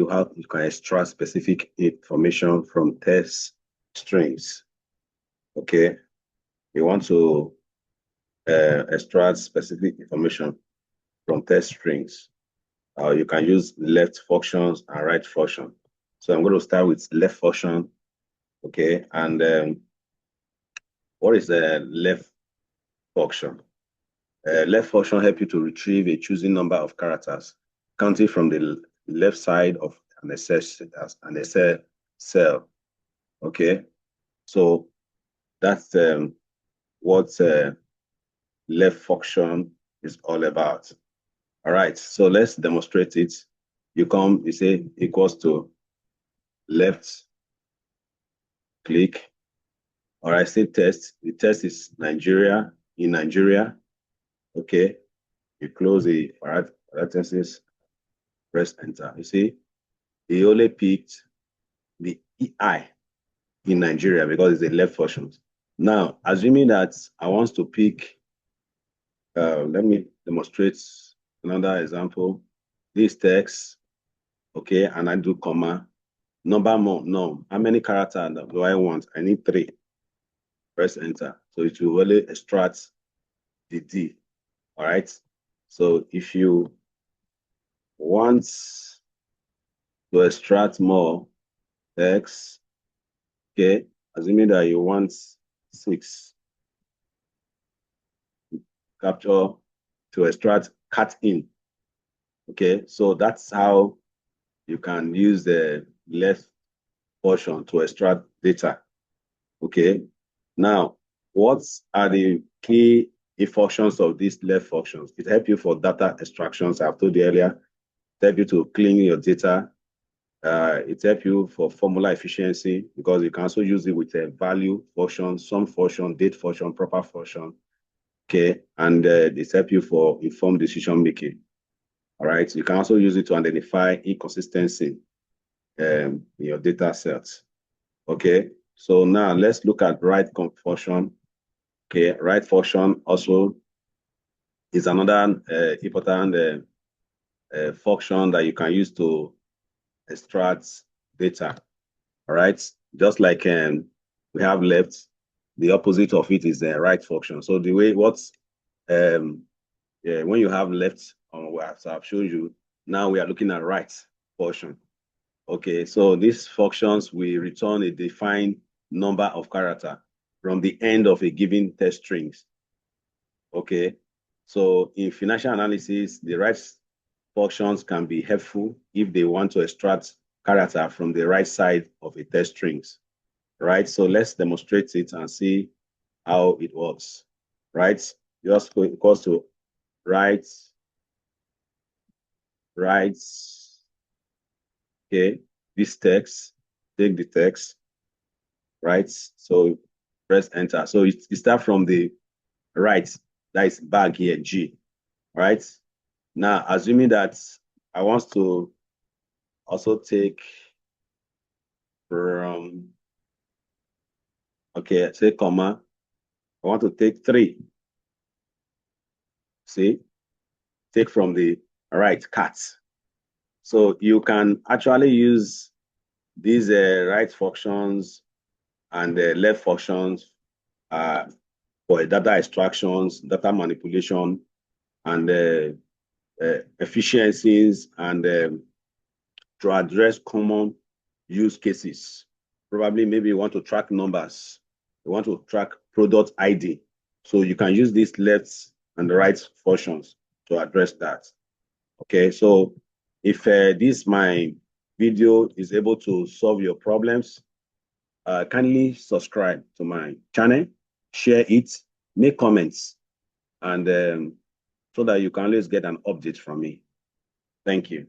you how you can extract specific information from text strings. Okay, you want to extract specific information from text strings. You can use left functions and right function. So I'm going to start with left function. Okay, and what is the left function? Left function help you to retrieve a choosing number of characters, counting from the left side of an Excel cell. Okay, so that's what left function is all about. All right, so let's demonstrate it. You say equals to left click. All right, say test. The test is Nigeria, in Nigeria. Okay, you close the parentheses, press enter. You see, he only picked the EI in Nigeria because it's the left function. Now, assuming that I want to pick, let me demonstrate another example. This text, okay, and I do comma, number more, no. How many characters do I want? I need 3. Press enter. So it will only extract the D. All right. So if you want to extract more text, okay, assuming that you want 6, capture to extract cut in. Okay, so that's how you can use the left portion to extract data. Okay, now what are the key functions of these left functions? It helps you for data extractions. I've told you earlier. It helps you to clean your data. It helps you for formula efficiency because you can also use it with a value function, sum function, date function, proper function. Okay, and it helps you for informed decision making. All right, you can also use it to identify inconsistency in your data sets. Okay, so now let's look at right function. Okay, right function also is another important function that you can use to extract data. All right, just like we have left, the opposite of it is the right function. So the way when you have left, as I've shown you, now we are looking at right function. Okay, so these functions will return a defined number of characters from the end of a given text strings. Okay, so in financial analysis, the right functions can be helpful if they want to extract character from the right side of a text strings. Right, so let's demonstrate it and see how it works. Right, just equals to right, okay, this text, take the text, right? So press enter. So it starts from the right, that is bag here, G, right? Now, assuming that I want to also take from, okay, say comma, I want to take 3. See, take from the right cat. So you can actually use these right functions and left functions for data extractions, data manipulation, and efficiencies, and to address common use cases. Probably maybe you want to track numbers, you want to track product ID. So you can use these left and the right functions to address that. Okay, so if this my video is able to solve your problems, kindly subscribe to my channel, share it, make comments, and so that you can always get an update from me. Thank you.